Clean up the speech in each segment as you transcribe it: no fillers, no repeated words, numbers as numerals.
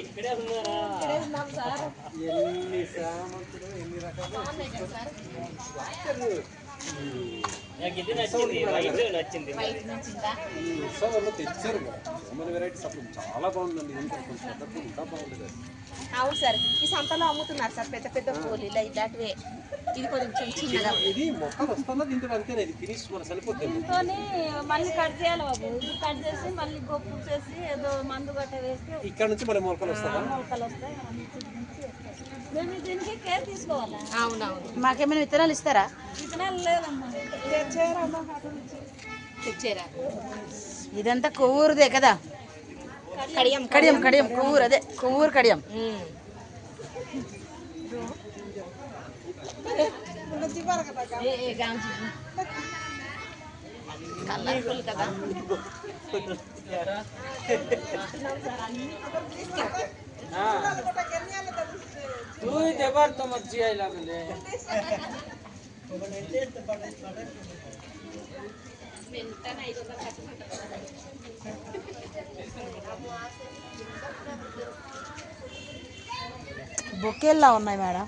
ఇక్కడే ఉన్నాం సార్. ఎన్ని సామంతులు ఎన్ని రకాలు తెచ్చారు. వెరైటీస్ అప్పుడు చాలా బాగుందండి. ఇంకా బాగుంటుంది. అవును సార్, ఈ సంతలో అమ్ముతున్నారు సార్ పెద్ద పెద్ద పూలు ఇలాంటివే. ఇది కొంచెం చిన్నగా, ఇది మొక్కలు వస్తుందా దీంతో అంతేనా? ఇది ఫినిష్ మన సరిపోతుంది. దీంతో మళ్ళీ కట్ చేయాలి బాబు. ఇది కట్ చేసి మళ్ళీ గొప్పు చేసి ఏదో మందు గట్ట వేస్తే ఇక్కడ నుంచి మళ్ళీ మొలకలు వస్తాయి. మొలకలు వస్తాయి. మేము దీనికి కేర్ తీసుకోవాలా? అవునవును. మాకేమైనా విత్తనాలు ఇస్తారా? విత్తనాలు లేదమ్మా. తెచ్చారా? ఇదంతా కొవ్వూరుదే కదా? కడియం కడియం కడియం కొవ్వూరు, అదే కొవ్వూరు కడియం. కలర్ఫుల్ కదా. బొకేల్లా ఉన్నాయి మేడం.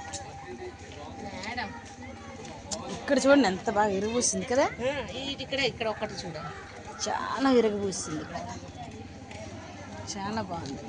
ఇక్కడ చూడండి ఎంత బాగా ఇరుగుపూసింది కదా. ఇక్కడ ఒకటి చూడండి, చాలా ఇరుగుపూసింది, చాలా బాగుంది.